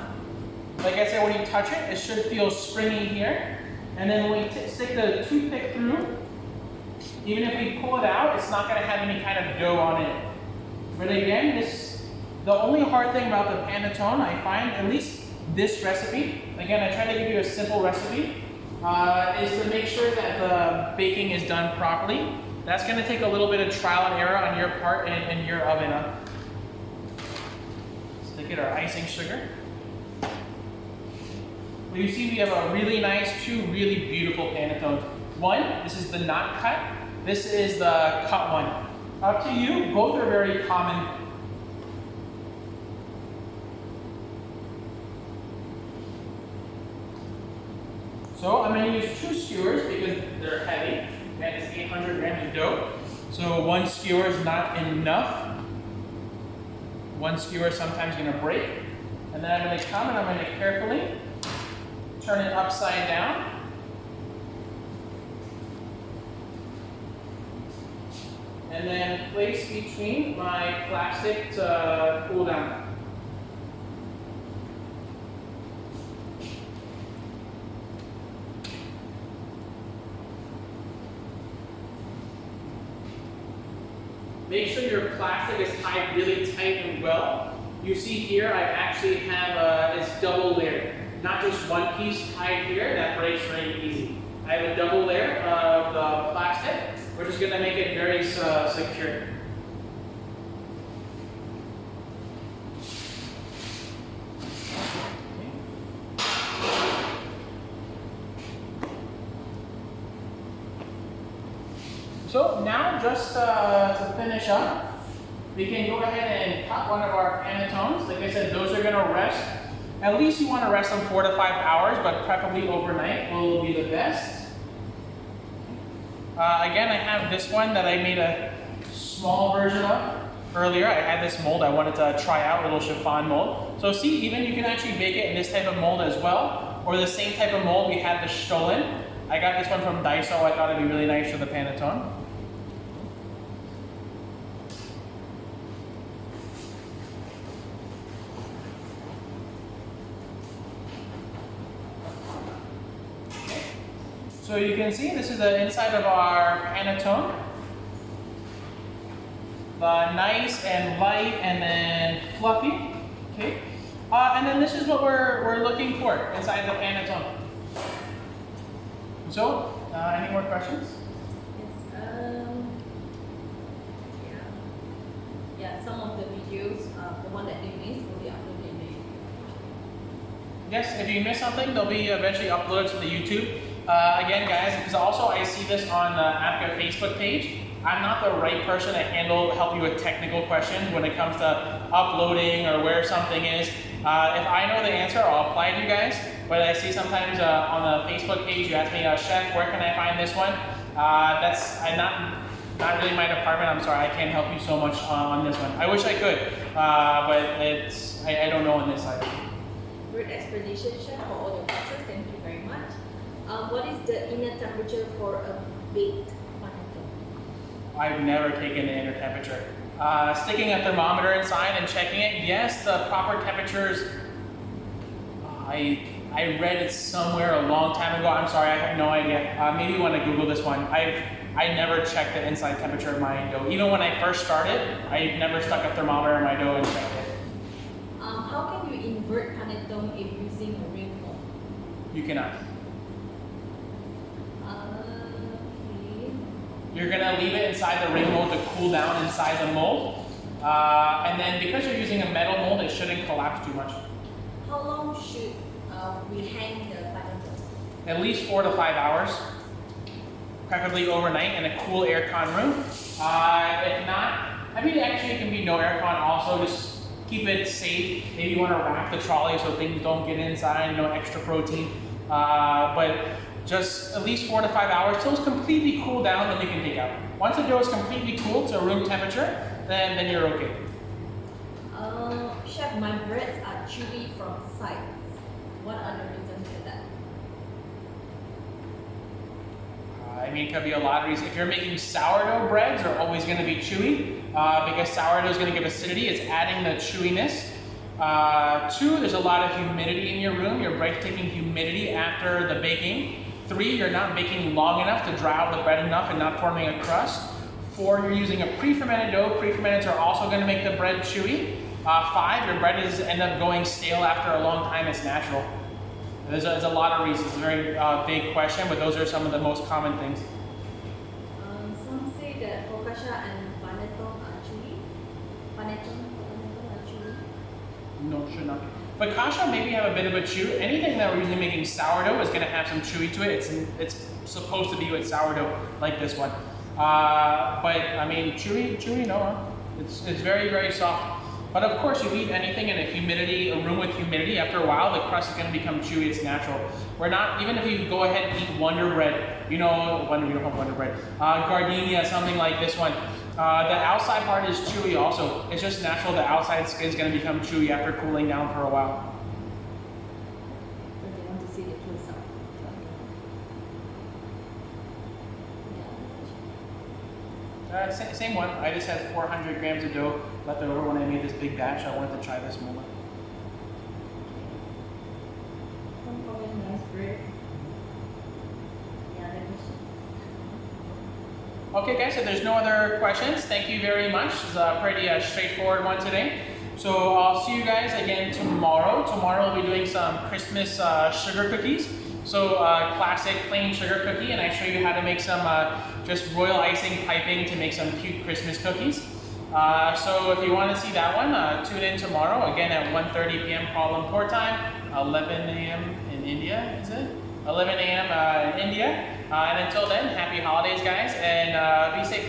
Like I said, when you touch it, it should feel springy here. And then when we stick the toothpick through, even if we pull it out, it's not gonna have any kind of dough on it. But again, the only hard thing about the panettone, I find, at least this recipe, again, I try to give you a simple recipe, is to make sure that the baking is done properly. That's gonna take a little bit of trial and error on your part in your oven. Stick it our icing sugar. Well, you see we have a really nice, two really beautiful panettones. One, this is the not cut. This is the cut one. Up to you, both are very common. So I'm going to use 2 skewers because they're heavy, and it's 800 grams of dough. So 1 skewer is not enough. 1 skewer is sometimes going to break. And then I'm going to come and I'm going to carefully turn it upside down. And then place between my plastic to cool down. Make sure your plastic is tied really tight and well. You see here, I actually have it's double layered. Not just one piece tied here, that breaks very easy. I have a double layer of the plastic, which is going to make it very secure. So now, just to finish up, we can go ahead and cut one of our panettones. Like I said, those are going to rest. At least you want to rest them 4 to 5 hours, but preferably overnight will be the best. Again, I have this one that I made a small version of earlier. I had this mold I wanted to try out, a little chiffon mold. So see, even you can actually bake it in this type of mold as well, or the same type of mold we had the Stollen. I got this one from Daiso. I thought it'd be really nice for the panettone. So you can see this is the inside of our panettone. The nice and light and then fluffy. Okay. And then this is what we're looking for inside the panettone. So, any more questions? Yes. Yeah. Some of the videos, the one that they missed, will be uploaded in the YouTube. Yes. If you miss something, they'll be eventually uploaded to the YouTube. Again, guys, because also I see this on the APCA Facebook page. I'm not the right person to help you with technical questions when it comes to uploading or where something is. If I know the answer, I'll apply to you guys. But I see sometimes on the Facebook page, you ask me, Chef, where can I find this one? That's not really my department. I'm sorry, I can't help you so much on this one. I wish I could, but I don't know on this side. Great explanation, Chef, for all your answers. Thank you very much. What is the inner temperature for a baked panettone? I've never taken the inner temperature. Sticking a thermometer inside and checking it, yes, the proper temperatures, I read it somewhere a long time ago. I'm sorry, I have no idea. Maybe you want to Google this one. I never checked the inside temperature of my dough. Even when I first started, I never stuck a thermometer in my dough and checked it. How can you invert panettone if using a ring mold? You cannot. Okay. You're gonna leave it inside the ring mold to cool down inside the mold. And then because you're using a metal mold, it shouldn't collapse too much. How long should we hang the panettone? At least 4 to 5 hours. Preferably overnight in a cool aircon room. If not, I mean actually it can be no aircon also, just keep it safe. Maybe you want to wrap the trolley so things don't get inside, no extra protein. But just at least 4 to 5 hours till it's completely cooled down, then you can take out. Once the dough is completely cooled to room temperature, then you're okay. Chef, my breads are chewy from sides. What are the reasons for that? I mean, it could be a lot of reasons. If you're making sourdough breads, they're always going to be chewy because sourdough is going to give acidity. It's adding the chewiness. 2, there's a lot of humidity in your room. Your bread's taking humidity after the baking. 3, you're not baking long enough to dry out the bread enough and not forming a crust. 4, you're using a pre-fermented dough. Pre-fermenteds are also going to make the bread chewy. 5, your bread is end up going stale after a long time. It's natural. There's a lot of reasons. It's a very big question, but those are some of the most common things. Some say that focaccia and panettone are chewy. Panettone are chewy. No, should not. But kasha maybe have a bit of a chew. Anything that we're usually making sourdough is going to have some chewy to it. It's supposed to be with sourdough like this one. But I mean, chewy, no. Huh? It's very, very soft. But of course, you eat anything in a room with humidity, after a while, the crust is going to become chewy. It's natural. We're not, even if you go ahead and eat Wonder Bread, you don't have Wonder Bread, gardenia, something like this one. The outside part is chewy also. It's just natural. The outside skin is going to become chewy after cooling down for a while. Because they want to see it close up. Same one. I just had 400 grams of dough left over when I made this big batch. I wanted to try this moment. Nice bread. Yeah, Okay guys, if there's no other questions, thank you very much. It's a pretty straightforward one today. So I'll see you guys again tomorrow. Tomorrow we'll be doing some Christmas sugar cookies. So classic plain sugar cookie, and I show you how to make some just royal icing piping to make some cute Christmas cookies. So if you want to see that one, tune in tomorrow, again at 1:30 p.m. Kuala Lumpur time, 11 a.m. in India, is it? 11 a.m. In India. And until then, happy holidays guys, and be safe.